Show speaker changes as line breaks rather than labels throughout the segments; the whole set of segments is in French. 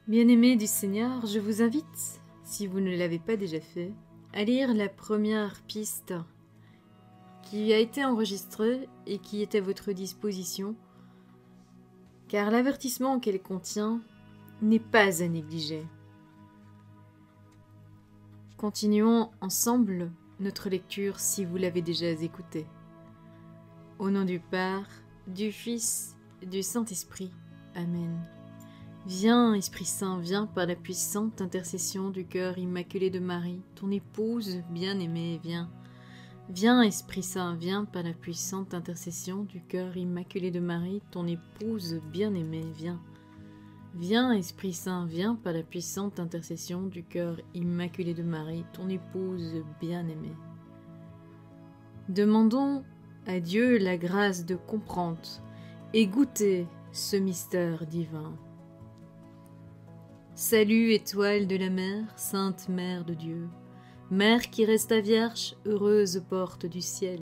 Bien-aimés du Seigneur, je vous invite, si vous ne l'avez pas déjà fait, à lire la première piste qui a été enregistrée et qui est à votre disposition, car l'avertissement qu'elle contient n'est pas à négliger. Continuons ensemble notre lecture si vous l'avez déjà écoutée. Au nom du Père, du Fils et du Saint-Esprit. Amen. Viens, Esprit Saint, viens par la puissante intercession du cœur immaculé de Marie, ton épouse bien-aimée, viens. Viens, Esprit Saint, viens par la puissante intercession du cœur immaculé de Marie, ton épouse bien-aimée, viens. Viens, Esprit Saint, viens par la puissante intercession du cœur immaculé de Marie, ton épouse bien-aimée. Demandons à Dieu la grâce de comprendre et goûter ce mystère divin. Salut, étoile de la mer, sainte mère de Dieu, mère qui resta vierge, heureuse porte du ciel.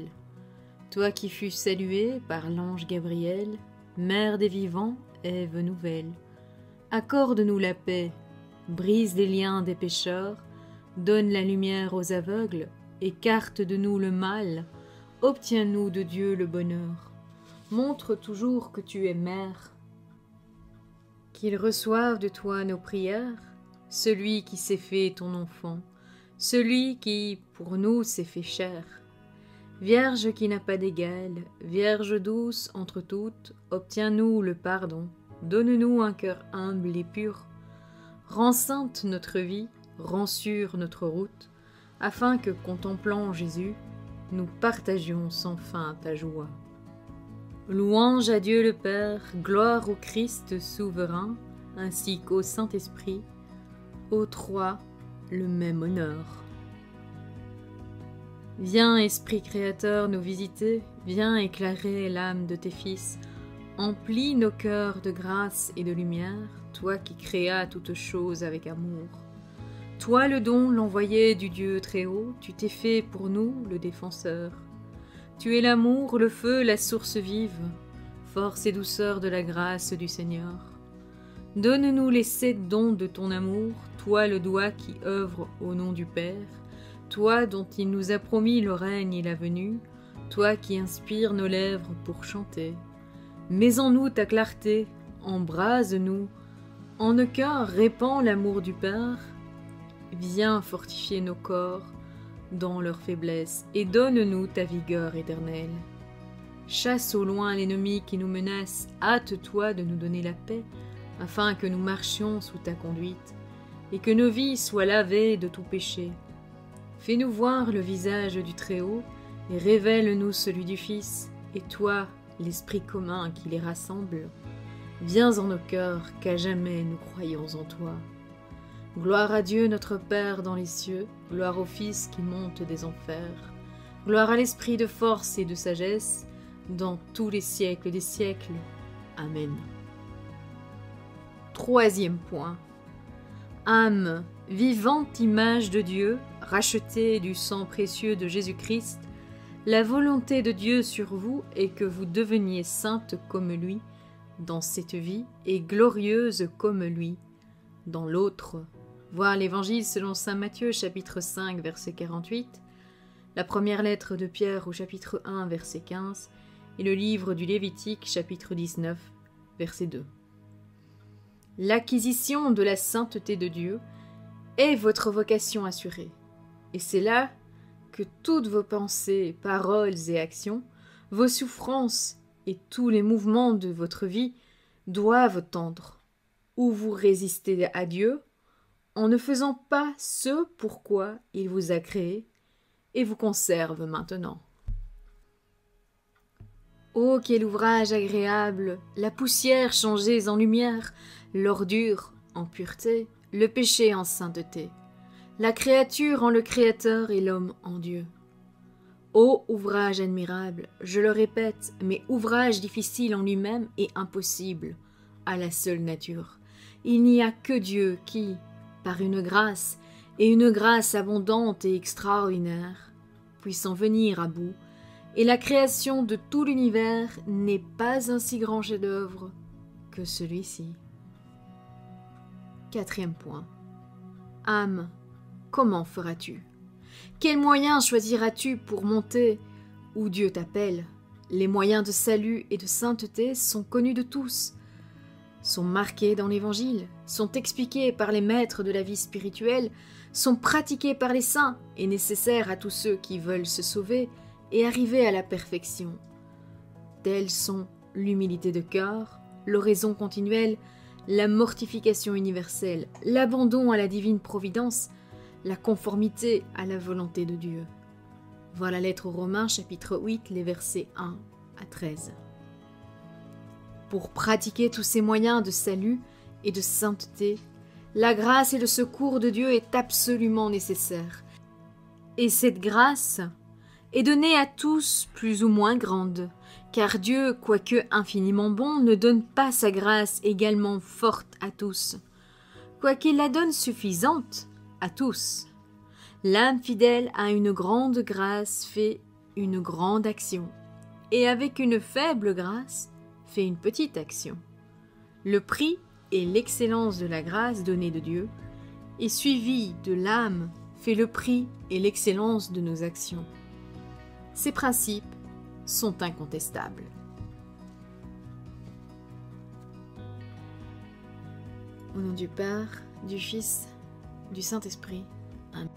Toi qui fus saluée par l'ange Gabriel, mère des vivants, Ève nouvelle. Accorde-nous la paix, brise les liens des pécheurs, donne la lumière aux aveugles, écarte de nous le mal, obtiens-nous de Dieu le bonheur. Montre toujours que tu es mère. Qu'il reçoive de toi nos prières, celui qui s'est fait ton enfant, celui qui, pour nous, s'est fait chair. Vierge qui n'a pas d'égal, Vierge douce entre toutes, obtiens-nous le pardon, donne-nous un cœur humble et pur. Rends sainte notre vie, rends sûre notre route, afin que, contemplant Jésus, nous partagions sans fin ta joie. Louange à Dieu le Père, gloire au Christ souverain, ainsi qu'au Saint-Esprit, aux trois le même honneur. Viens, Esprit Créateur, nous visiter, viens éclairer l'âme de tes fils, emplis nos cœurs de grâce et de lumière, toi qui créas toutes choses avec amour. Toi le don, l'envoyé du Dieu très haut, tu t'es fait pour nous le défenseur. Tu es l'amour, le feu, la source vive, force et douceur de la grâce du Seigneur. Donne-nous les 7 dons de ton amour, toi le doigt qui œuvre au nom du Père, toi dont il nous a promis le règne et la venue, toi qui inspires nos lèvres pour chanter. Mets en nous ta clarté, embrase-nous, en nos cœurs répand l'amour du Père. Viens fortifier nos corps dans leur faiblesse, et donne-nous ta vigueur éternelle. Chasse au loin l'ennemi qui nous menace, hâte-toi de nous donner la paix, afin que nous marchions sous ta conduite, et que nos vies soient lavées de tout péché. Fais-nous voir le visage du Très-Haut, et révèle-nous celui du Fils, et toi, l'Esprit commun qui les rassemble. Viens en nos cœurs, qu'à jamais nous croyons en toi. Gloire à Dieu notre Père dans les cieux, gloire au Fils qui monte des enfers, gloire à l'Esprit de force et de sagesse, dans tous les siècles des siècles. Amen. 3e point. Âme, vivante image de Dieu, rachetée du sang précieux de Jésus-Christ, la volonté de Dieu sur vous est que vous deveniez sainte comme lui, dans cette vie, et glorieuse comme lui, dans l'autre. Voir l'Évangile selon saint Matthieu, chapitre 5, verset 48, la première lettre de Pierre au chapitre 1, verset 15, et le livre du Lévitique, chapitre 19, verset 2. L'acquisition de la sainteté de Dieu est votre vocation assurée, et c'est là que toutes vos pensées, paroles et actions, vos souffrances et tous les mouvements de votre vie doivent tendre, ou vous résistez à Dieu, en ne faisant pas ce pourquoi il vous a créé et vous conserve maintenant. Oh, quel ouvrage agréable, la poussière changée en lumière, l'ordure en pureté, le péché en sainteté, la créature en le Créateur et l'homme en Dieu. Ô ouvrage admirable, je le répète, mais ouvrage difficile en lui-même et impossible à la seule nature. Il n'y a que Dieu qui, par une grâce, et une grâce abondante et extraordinaire, puisse en venir à bout, et la création de tout l'univers n'est pas un si grand chef-d'œuvre que celui-ci. Quatrième point. Âme, comment feras-tu? Quels moyens choisiras-tu pour monter où Dieu t'appelle? Les moyens de salut et de sainteté sont connus de tous, sont marqués dans l'Évangile, sont expliqués par les maîtres de la vie spirituelle, sont pratiqués par les saints et nécessaires à tous ceux qui veulent se sauver et arriver à la perfection. Tels sont l'humilité de cœur, l'oraison continuelle, la mortification universelle, l'abandon à la divine providence, la conformité à la volonté de Dieu. Voir la lettre aux Romains, chapitre 8, les versets 1 à 13. Pour pratiquer tous ces moyens de salut et de sainteté, la grâce et le secours de Dieu est absolument nécessaire. Et cette grâce est donnée à tous plus ou moins grande, car Dieu, quoique infiniment bon, ne donne pas sa grâce également forte à tous, quoiqu'il la donne suffisante à tous. L'âme fidèle a une grande grâce fait une grande action, et avec une faible grâce fait une petite action. Le prix et l'excellence de la grâce donnée de Dieu, et suivi de l'âme, fait le prix et l'excellence de nos actions. Ces principes sont incontestables. Au nom du Père, du Fils, du Saint-Esprit. Amen.